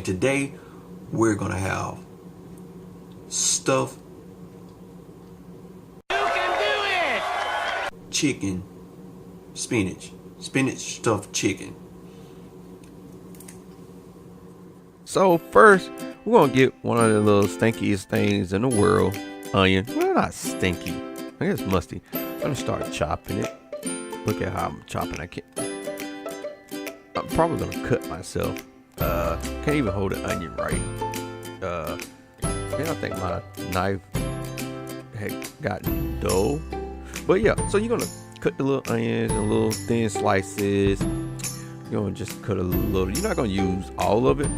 today we're gonna have stuffed chicken, spinach stuffed chicken. So first, we're gonna get one of the little stinkiest things in the world, onion. Well, not stinky, I guess musty. I'm gonna start chopping it. Look at how I'm chopping. I'm probably gonna cut myself. Can't even hold an onion right. I think my knife had gotten dull. But yeah, so you're gonna cut the little onions in little thin slices. You're gonna just cut a little. You're not gonna use all of it.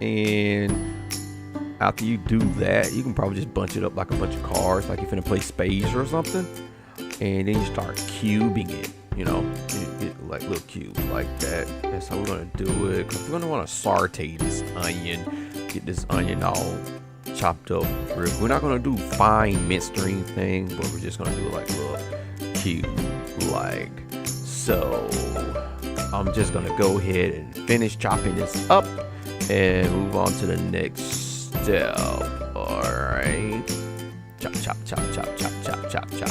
And after you do that, you can probably just bunch it up like a bunch of cards, like you're finna play spades or something. And then you start cubing it. You know, you get like little cubes like that. That's how we're gonna do it. Cause we're gonna want to saute this onion, get this onion all chopped up. We're not gonna do fine minced or anything, but we're just gonna do like a little cube, like so. I'm just gonna go ahead and finish chopping this up and move on to the next step. All right, chop, chop, chop, chop, chop, chop, chop, chop.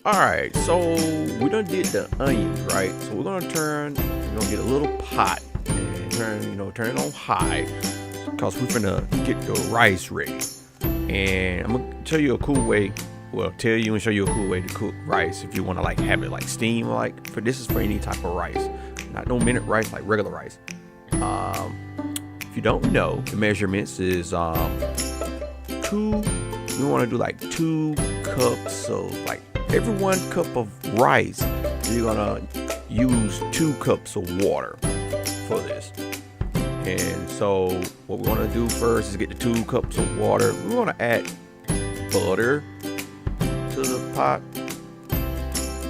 Alright, so we done did the onions, right? So we're gonna get a little pot and turn it on high because we're finna get the rice ready. And I'm gonna tell you a cool way, tell you and show you a cool way to cook rice if you wanna like have it like steam, like this is for any type of rice. Not no minute rice, like regular rice. If you don't know, the measurements is we wanna do like 2 cups of like every 1 cup of rice, you're gonna use 2 cups of water for this. And so what we want to do first is get the 2 cups of water. We want to add butter to the pot.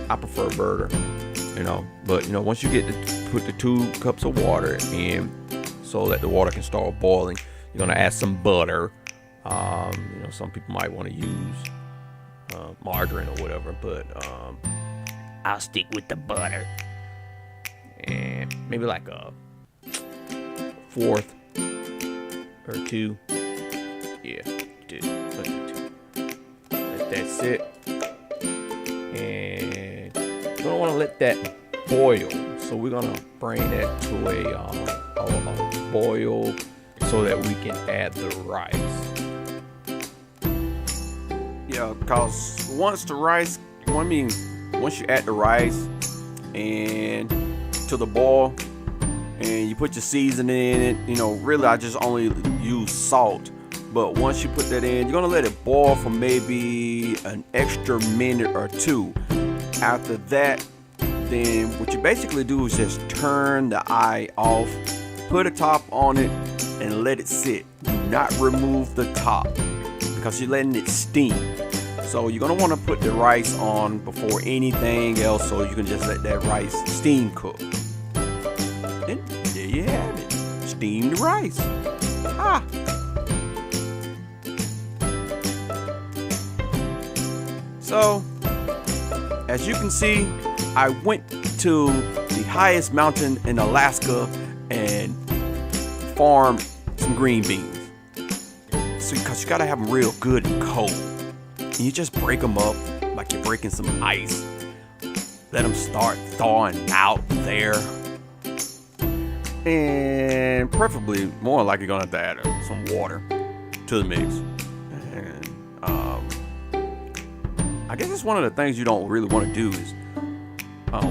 I prefer butter, but once you put the 2 cups of water in, so that the water can start boiling, you're gonna add some butter. Some people might want to use margarine or whatever, but I'll stick with the butter, and maybe like a 1/4 or 2. Yeah, 2. Let that sit, and we're gonna want to let that boil. So we're gonna bring that to a boil so that we can add the rice. Yeah, cause once you add the rice and to the boil, and you put your seasoning in it, really I just only use salt. But once you put that in, you're gonna let it boil for maybe an extra minute or 2. After that, then what you basically do is just turn the eye off, put a top on it, and let it sit. Do not remove the top because you're letting it steam. So you're gonna want to put the rice on before anything else, so you can just let that rice steam cook. And there you have it, steamed rice. So as you can see, I went to the highest mountain in Alaska and farmed some green beans. So because you gotta have them real good and cold. And you just break them up like you're breaking some ice. Let them start thawing out there. And preferably, more like you're gonna have to add some water to the mix. And I guess it's one of the things you don't really want to do is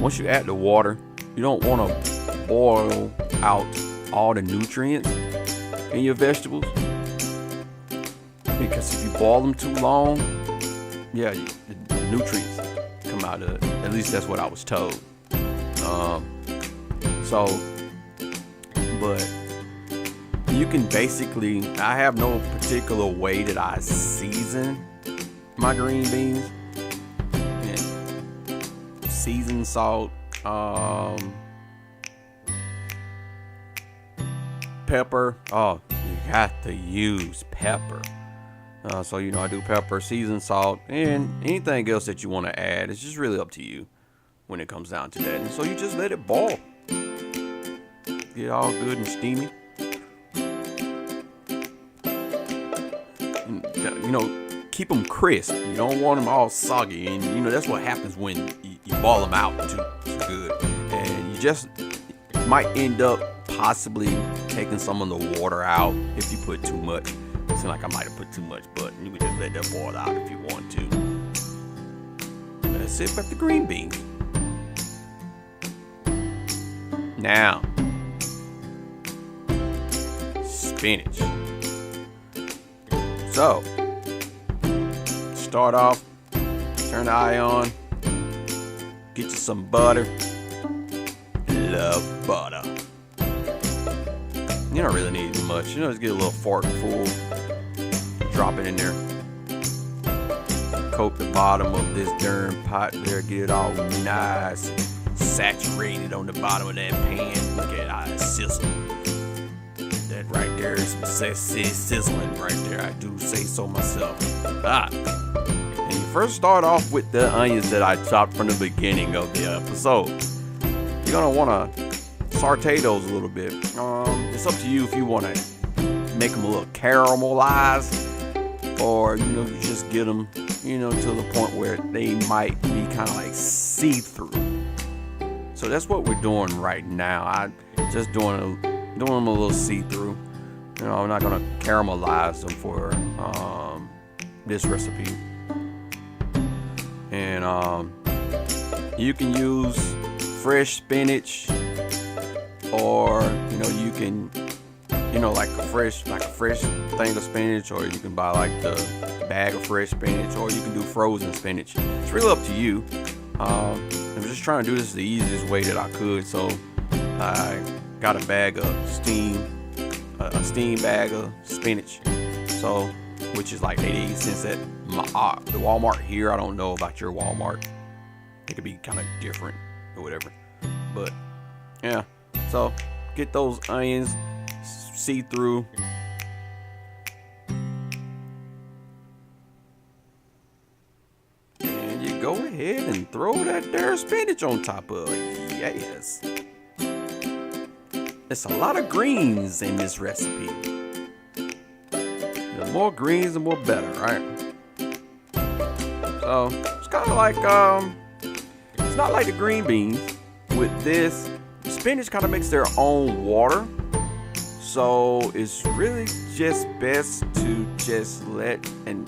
once you add the water, you don't want to boil out all the nutrients in your vegetables. Because if you boil them too long, the nutrients come out of it. At least that's what I was told. But you can basically, I have no particular way that I season my green beans. And season salt, pepper. Oh, you have to use pepper. So you know, I do pepper, seasoned salt, and anything else that you want to add. It's just really up to you when it comes down to that. And so you just let it boil, get all good and steamy. And, you know, keep them crisp. You don't want them all soggy, and you know that's what happens when you boil them out too good. And you just might end up possibly taking some of the water out if you put too much. It seems like I might have put too much, but you can just let that boil out if you want to. That's it about the green beans. Now, spinach. So, start off, turn the eye on, get you some butter. Love butter. You don't really need much. You know, just get a little fork full, drop it in there, coat the bottom of this darn pot there, get it all nice, saturated on the bottom of that pan. Look at how it sizzles. That right there is some sexy sizzling right there. I do say so myself. And you first start off with the onions that I chopped from the beginning of the episode. You're gonna want to saute those a little bit. It's up to you if you want to make them a little caramelized, or you know, you just get them, you know, to the point where they might be kind of like see-through. So that's what we're doing right now. I just doing them a little see-through. You know, I'm not gonna caramelize them for this recipe. And you can use fresh spinach, or you know, you can, you know, like a fresh thing of spinach, or you can buy like the bag of fresh spinach, or you can do frozen spinach. It's really up to you. I'm just trying to do this the easiest way that I could. So I got a bag of a steam bag of spinach, so which is like 88 cents at the Walmart here. I don't know about your Walmart. It could be kind of different or whatever, but yeah. So get those onions see through. And you go ahead and throw that there spinach on top of it. Yes. There's a lot of greens in this recipe. The more greens, the more better, right? So it's kind of like, it's not like the green beans. With this, the spinach kind of makes their own water. So it's really just best to just let the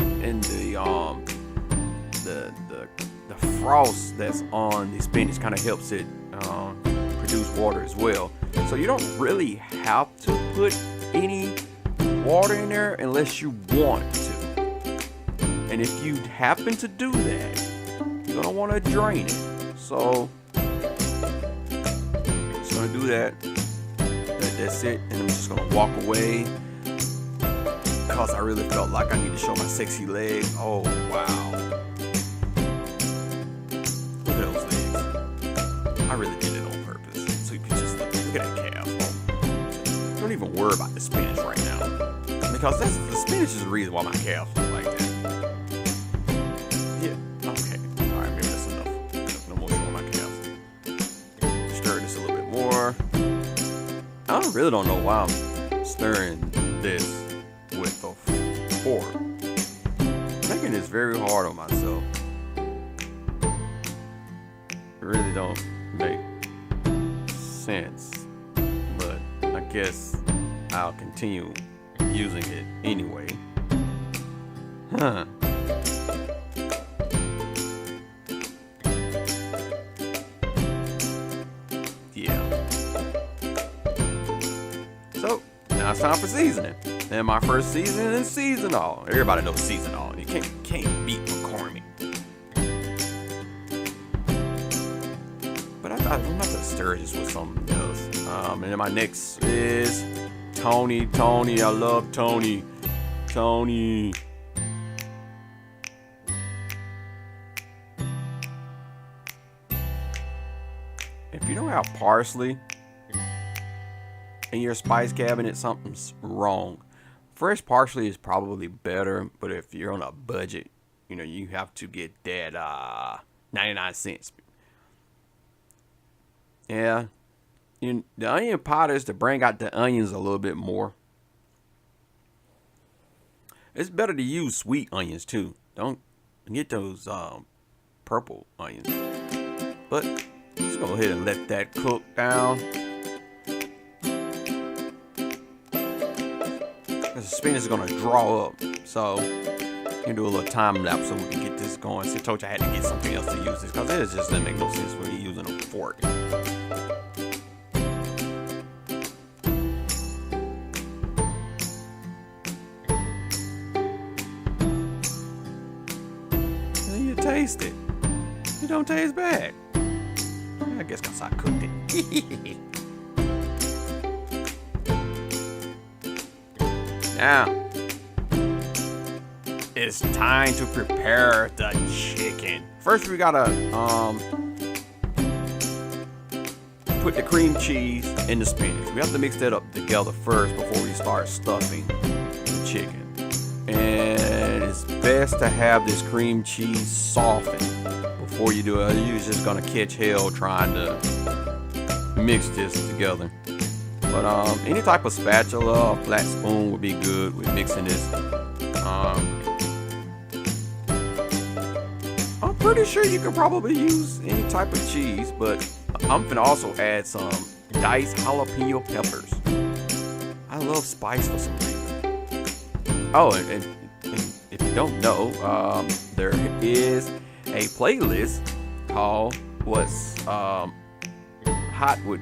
frost that's on the spinach kind of helps it produce water as well. So you don't really have to put any water in there unless you want to. And if you happen to do that, you're gonna want to drain it. So just gonna do that. That's it. And I'm just gonna walk away because I really felt like I need to show my sexy legs. Oh wow. Look at those legs. I really did it on purpose. So you can just look at that calf. Don't even worry about the spinach right now, because the spinach is the reason why my calves look like that. Yeah, okay. Alright, maybe that's enough. No more showing my calves. Stir this a little bit more. I really don't know why I'm stirring this with a fork. I'm making this very hard on myself. It really don't make sense, but I guess I'll continue using it anyway. Huh. Yeah. So now it's time for seasoning. And my first seasoning is seasonal. Everybody knows seasonal. You can't beat McCormick. But I'm about to stir this with something else. And then my next is Tony. I love Tony. If you don't have parsley in your spice cabinet, something's wrong. fresh parsley is probably better, but if you're on a budget, you know, you have to get that 99 cents. Yeah, the onion powder is to bring out the onions a little bit more. It's better to use sweet onions too. Don't get those purple onions. But let's go ahead and let that cook down. The spinach is gonna draw up, so you can do a little time lapse so we can get this going. So I told you I had to get something else to use this because it just doesn't make no sense when you're using a fork. And you taste it. It don't taste bad. I guess because I cooked it. Now, it's time to prepare the chicken. First, we gotta put the cream cheese in the spinach. We have to mix that up together first before we start stuffing the chicken. And it's best to have this cream cheese softened before you do it. You're just gonna catch hell trying to mix this together. But any type of spatula or flat spoon would be good with mixing this. I'm pretty sure you could probably use any type of cheese, but I'm gonna also add some diced jalapeno peppers. I love spice for some reason. Oh, and if you don't know, there is a playlist called What's Hot with...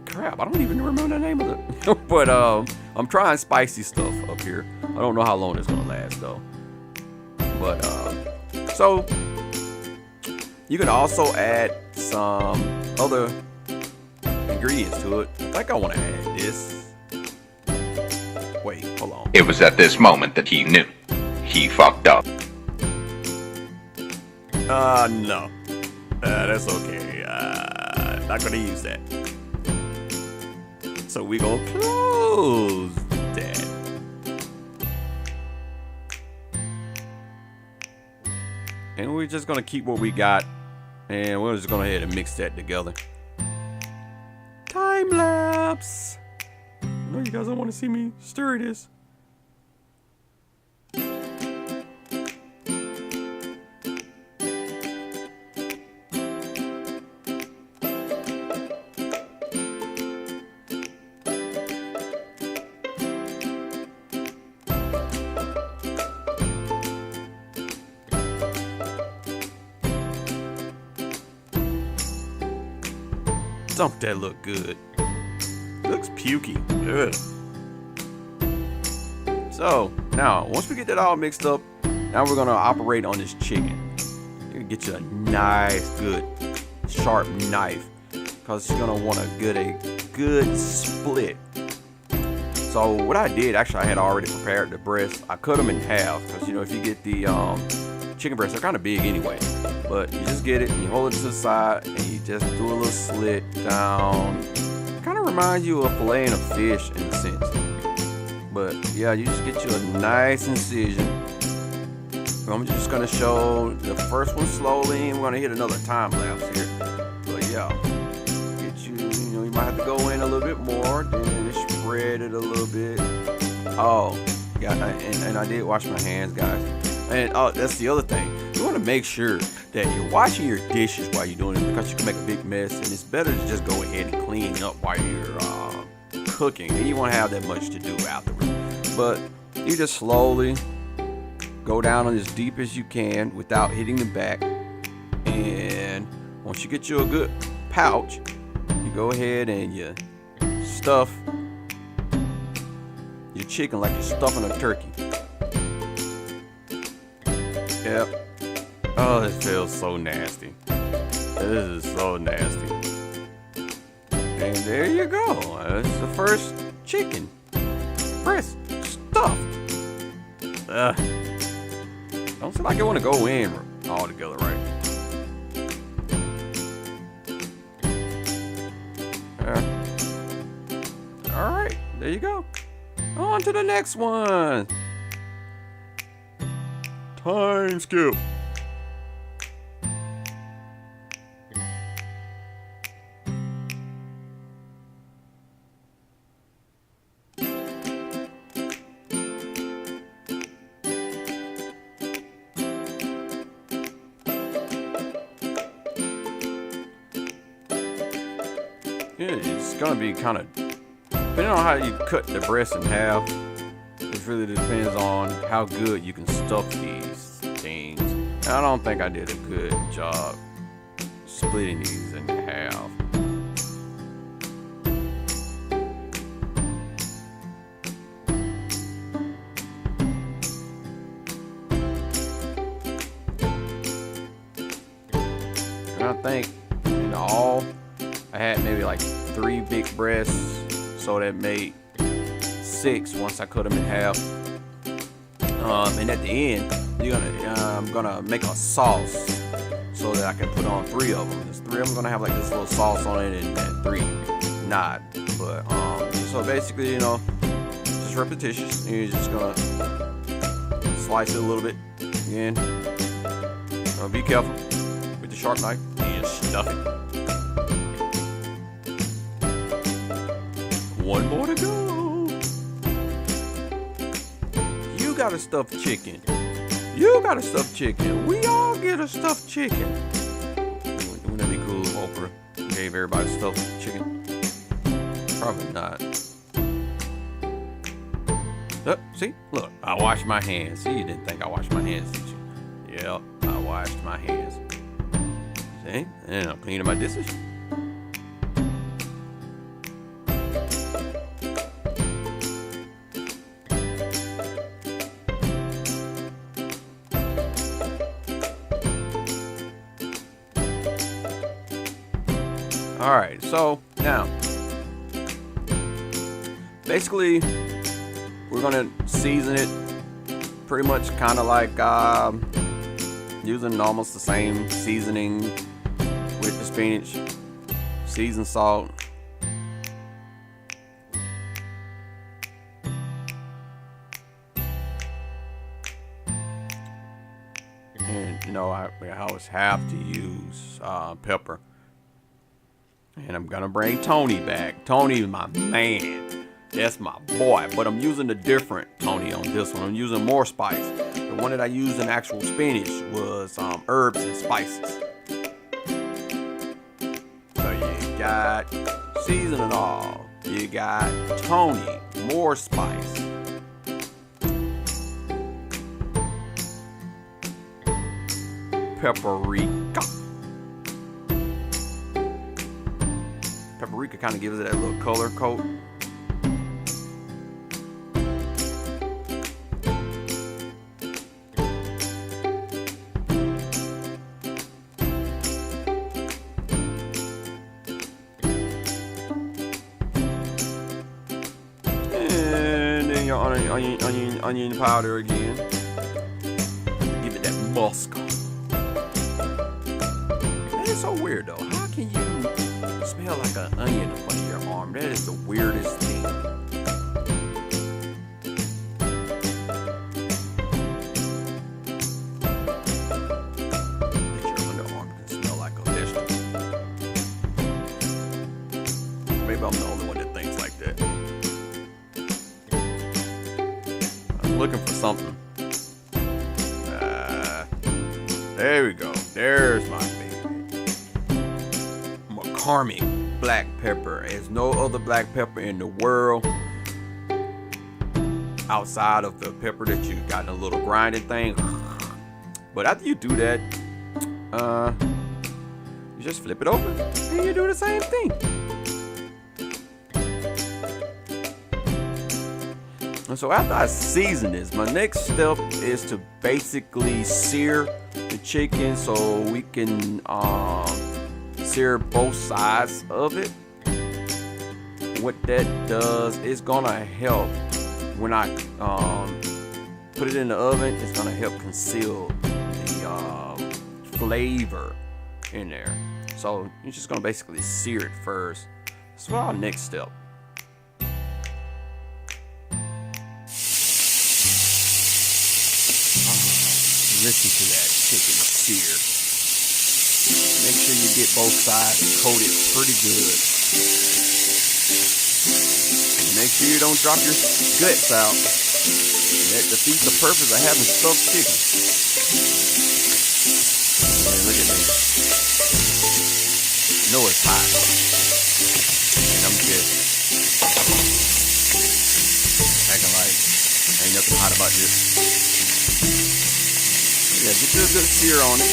Crap, I don't even remember the name of it. But I'm trying spicy stuff up here. I don't know how long it's gonna last though. But so you can also add some other ingredients to it. I think I want to add this. Wait, hold on. It was at this moment that he knew he fucked up. No. That's okay. Not gonna use that. So we gonna close that. And we're just gonna keep what we got, and we're just gonna go ahead and mix that together. Time lapse. I know you guys don't want to see me stir this. Don't that look good? Looks pukey. Ugh. So now, once we get that all mixed up, now we're gonna operate on this chicken. You're gonna get you a nice, good, sharp knife, because you're gonna want to get a good split. So what I did, actually, I had already prepared the breasts. I cut them in half, because you know if you get the chicken breasts, they're kind of big anyway. But you just get it, and you hold it to the side, and you just do a little slit down. Kind of reminds you of filleting a fish in a sense. But yeah, you just get you a nice incision. I'm just gonna show the first one slowly, and we're gonna hit another time lapse here. But yeah, get you know, you might have to go in a little bit more, then spread it a little bit. Oh, yeah, and I did wash my hands, guys. And that's the other thing. You want to make sure that you're washing your dishes while you're doing it, because you can make a big mess, and it's better to just go ahead and clean up while you're cooking. And you won't have that much to do afterwards. But you just slowly go down as deep as you can without hitting the back. And once you get you a good pouch, you go ahead and you stuff your chicken like you're stuffing a turkey. Yep. Oh, this feels so nasty. This is so nasty. And there you go. That's the first chicken breast stuffed. Don't seem like I want to go in all together, right? All right, there you go. On to the next one. Time skip. It's gonna be kind of, depending on how you cut the breast in half, it really depends on how good you can stuff these things. And I don't think I did a good job splitting these in half. And I think in all, I had maybe like 3 big breasts, so that made 6 once I cut them in half. And at the end, I'm gonna make a sauce so that I can put on 3 of them. There's 3 of them gonna have like this little sauce on it, and 3 not. But so basically, you know, just repetitious. You're just gonna slice it a little bit. Again, be careful with the sharp knife. And stuff it. One more to go. You got a stuffed chicken. You got a stuffed chicken. We all get a stuffed chicken. Wouldn't that be cool if Oprah gave everybody stuffed chicken? Probably not. See? Look, I washed my hands. See, you didn't think I washed my hands, did you? Yep, I washed my hands. See? And I'm cleaning my dishes. Alright, so now basically we're gonna season it pretty much kind of like using almost the same seasoning with the spinach. Seasoned salt, and you know I always have to use pepper. And I'm gonna bring Tony back. Tony is my man. That's my boy. But I'm using a different Tony on this one. I'm using more spice. The one that I used in actual spinach was herbs and spices. So you got seasoning all. You got Tony, more spice. Paprika. Paprika kind of gives it that little color coat. And then your onion powder again. Give it that musk. That is so weird though. How can you smell like an onion in front of your arm? That is the weirdest thing. That your underarm can smell like a vegetable. Maybe I'm the only one that thinks like that. I'm looking for something. There we go. There's my baby. McCormick black pepper. There's no other black pepper in the world outside of the pepper that you got in a little grinding thing. But after you do that, you just flip it over and you do the same thing. And so after I season this, my next step is to basically sear the chicken so we can sear both sides of it. What that does is gonna help when I put it in the oven. It's gonna help conceal the flavor in there. So you're just gonna basically sear it first. So our next step. Listen to that chicken sear. Make sure you get both sides coated pretty good. Make sure you don't drop your guts out. That defeats the purpose of having stuffed chicken. Man, look at this. I know it's hot. And I'm just acting like ain't nothing hot about this. Yeah, get you a good sear on it.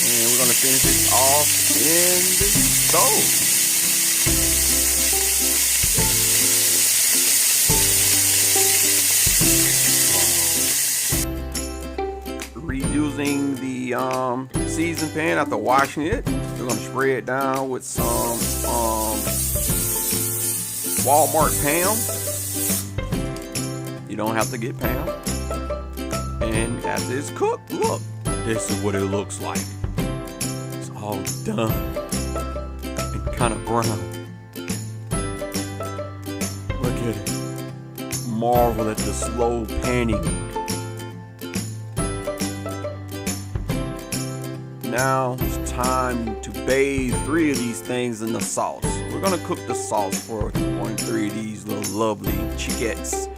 And we're gonna finish it off in the stove. Reusing the season pan after washing it, we're gonna spray it down with some Walmart Pam. You don't have to get Pam. And after it's cooked, look, this is what it looks like. It's all done and kind of brown. Look at it. Marvel at the slow panning. Now it's time to bathe 3 of these things in the sauce. We're gonna cook the sauce for 3 of these little lovely chickets,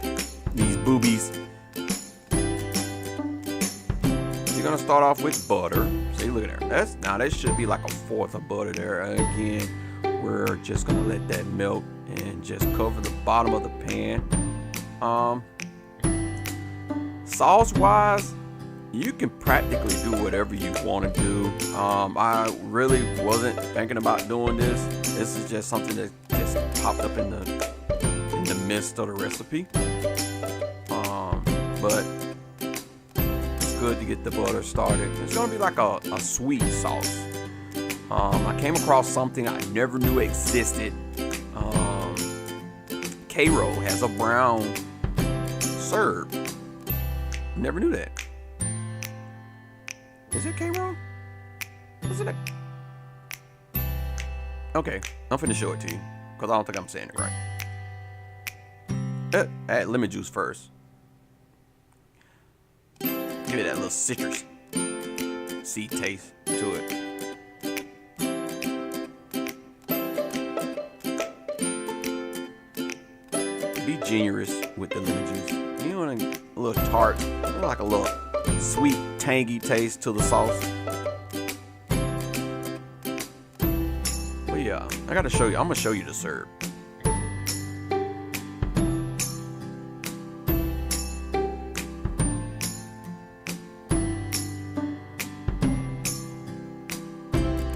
these boobies. You're gonna start off with butter. See, look at there. That should be like 1/4 of butter there. Again, we're just gonna let that melt and just cover the bottom of the pan. Sauce wise, you can practically do whatever you want to do. I really wasn't thinking about doing this. This is just something that just popped up in the midst of the recipe. But it's good to get the butter started. It's gonna be like a sweet sauce. I came across something I never knew existed. Cairo has a brown serve. Never knew that. Is it K-Roll? Isn't it? Okay, I'm finna show it to you, because I don't think I'm saying it right. Add lemon juice first. Give it that little citrus seed taste to it. Be generous with the lemon juice. You want a little tart, like a little sweet, tangy taste to the sauce. But yeah, I gotta show you. I'm gonna show you the serve.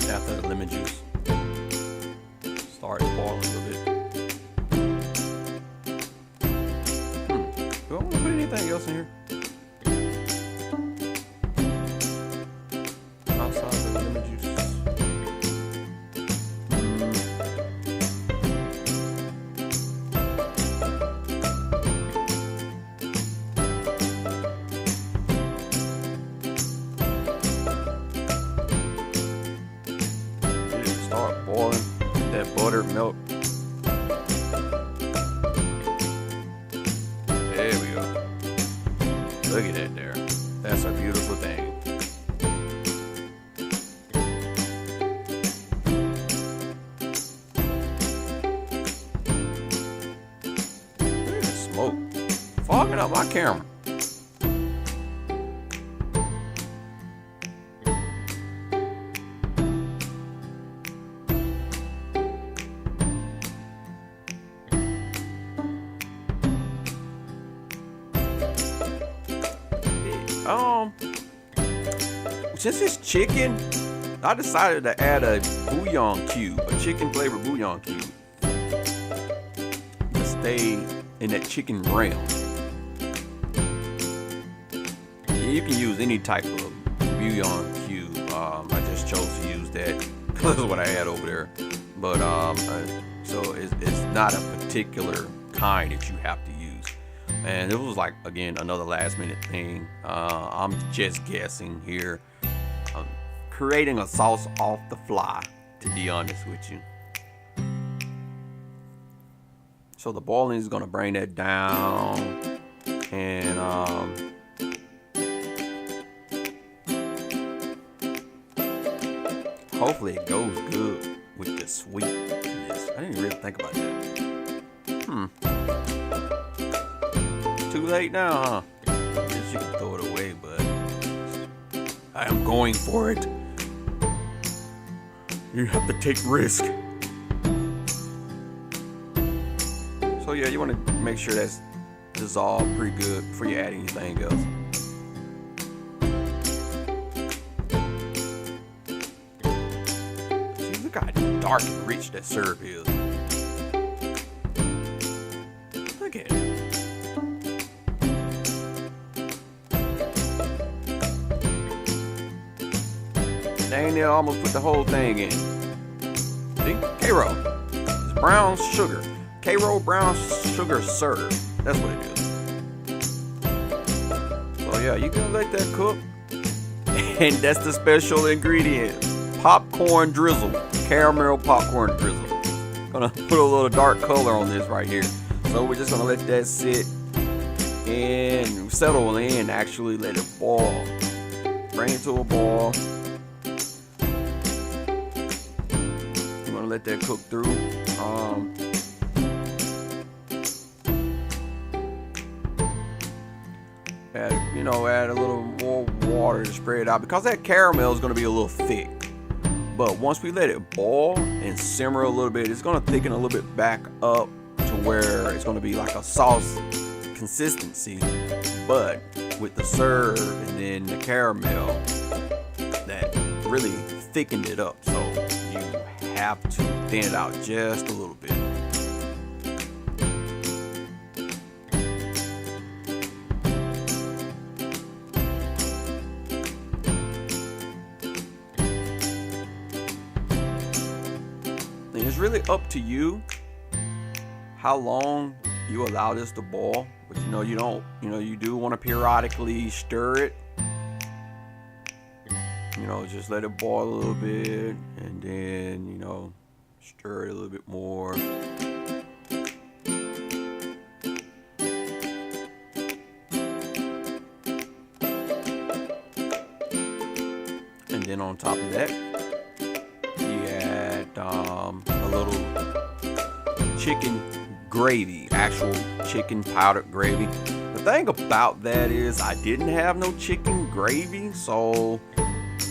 After the lemon juice starts boiling a little bit. Do I want to put anything else in here? Start boiling, that butter melt. There we go. Look at that there. That's a beautiful thing. Look at the smoke. Fogging up my camera. Since it's chicken, I decided to add a bouillon cube, a chicken flavored bouillon cube, to stay in that chicken realm. You can use any type of bouillon cube. I just chose to use that because that's what I had over there. But so it's not a particular kind that you have to use. And it was like, again, another last minute thing. I'm just guessing here. Creating a sauce off the fly, to be honest with you. So the boiling is gonna bring that down, and hopefully it goes good with the sweetness. I didn't really think about that. Too late now, huh? I guess you can throw it away, but I am going for it. You have to take risk. So yeah, you want to make sure that's dissolved pretty good before you add anything else. See, look how dark and rich that syrup is. Look at it. Dang near almost put the whole thing in. See? K-Roll. It's brown sugar. K-Roll brown sugar syrup. That's what it is. So yeah, you can let that cook. And that's the special ingredient. Popcorn drizzle. Caramel popcorn drizzle. Gonna put a little dark color on this right here. So we're just gonna let that sit and settle in. Actually let it boil. Bring it to a boil. Let that cook through. Add a little more water to spread it out because that caramel is going to be a little thick. But once we let it boil and simmer a little bit, it's going to thicken a little bit back up to where it's going to be like a sauce consistency. But with the syrup and then the caramel, that really thickened it up. So you have to thin it out just a little bit. And it's really up to you how long you allow this to boil, but you do want to periodically stir it. Just let it boil a little bit and then, stir it a little bit more. And then on top of that, you add a little chicken gravy, actual chicken powdered gravy. The thing about that is I didn't have no chicken gravy, so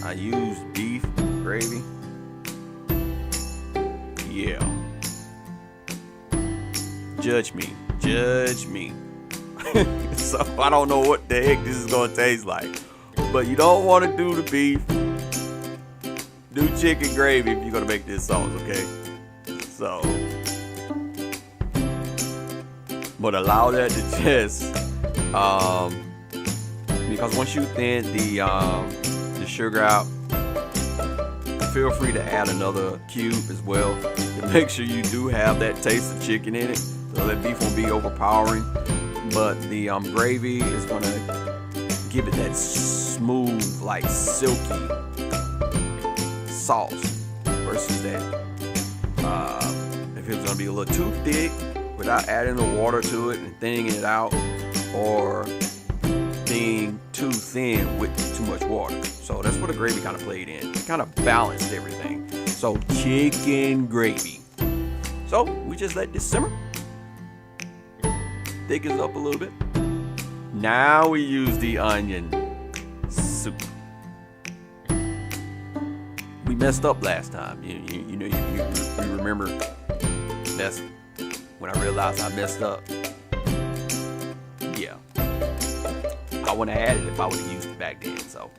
I used beef gravy. Yeah. Judge me. So I don't know what the heck this is gonna taste like. But you don't want to do the beef. Do chicken gravy if you're gonna make this sauce, okay? So, but allow that to just because once you thin the sugar out, feel free to add another cube as well to make sure you do have that taste of chicken in it, so that beef won't be overpowering. But the gravy is gonna give it that smooth, like silky sauce versus that if it was gonna be a little too thick without adding the water to it and thinning it out, or being too thin with too much water. So that's what the gravy kind of played in. It kind of balanced everything. So chicken gravy. So we just let this simmer. Thickens up a little bit. Now we use the onion soup. We messed up last time. You remember. That's when I realized I messed up. Yeah. I wouldn't have added it if I would have used it back then. So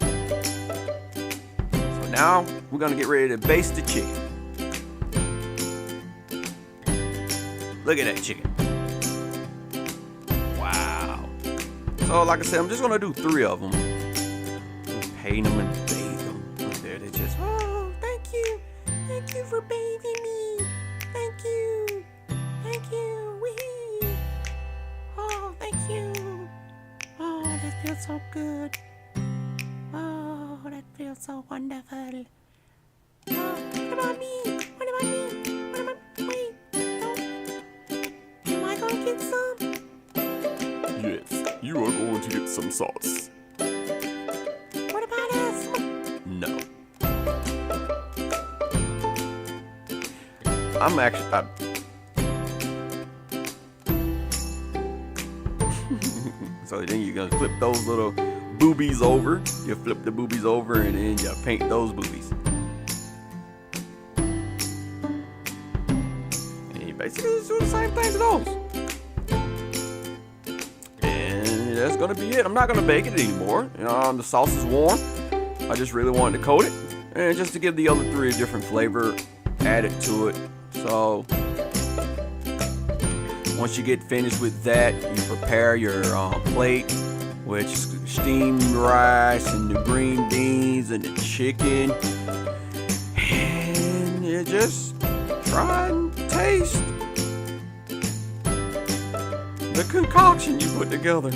now we're gonna get ready to baste the chicken. Look at that chicken. Wow. So like I said, I'm just gonna do 3 of them. Paint them and bathe them. Look there, they just, oh, thank you. Thank you for bathing me. Thank you. Thank you. Wee. Oh, thank you. Oh, that feels so good. Oh, that feels so wonderful. Oh, what about me? What about me? What about, wait, no. Am I gonna get some? Yes, you are going to get some sauce. What about us? No. I'm actually. So then you're gonna flip those little boobies over. You flip the boobies over and then you paint those boobies. And you basically just do the same thing to those. And that's gonna be it. I'm not gonna bake it anymore. The sauce is warm. I just really wanted to coat it. And just to give the other three a different flavor added to it. So once you get finished with that, you prepare your plate with steamed rice and the green beans and the chicken. And you just try and taste the concoction you put together.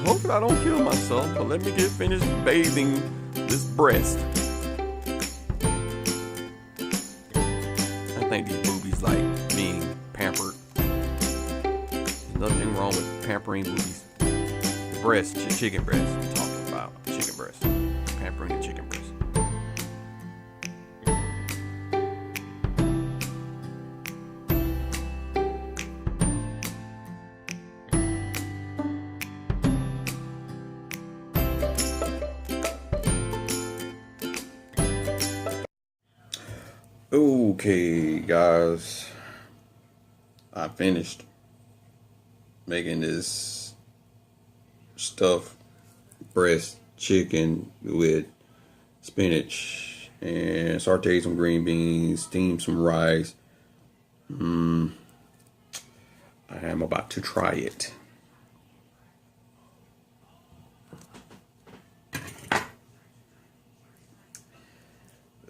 Hopefully I don't kill myself, but let me get finished bathing this breast. I think these boobies like being pampered. There's nothing wrong with pampering boobies. Breast, chicken breast. I'm talking about chicken breast. Pampering the chicken breast. Okay, guys, I finished making this stuffed breast chicken with spinach and sauteed some green beans, steamed some rice. I am about to try it.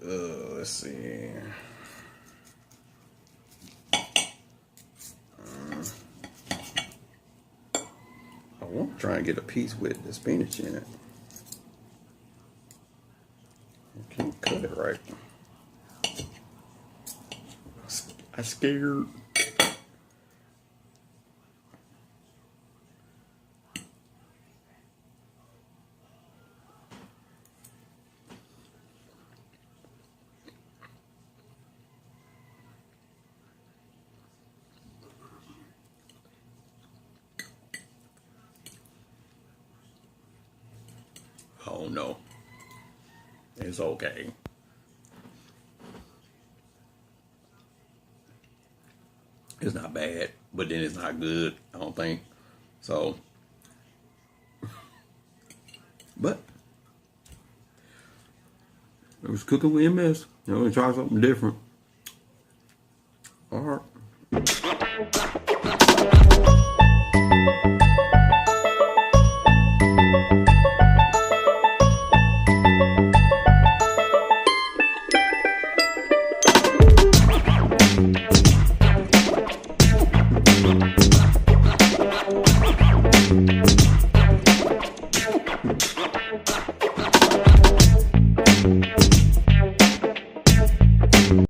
Let's see. I want to try and get a piece with the spinach in it. I can't cut it right. I'm scared. Oh no, it's okay. It's not bad, but then it's not good, I don't think. So, but it was cooking with MS. I'm gonna try something different.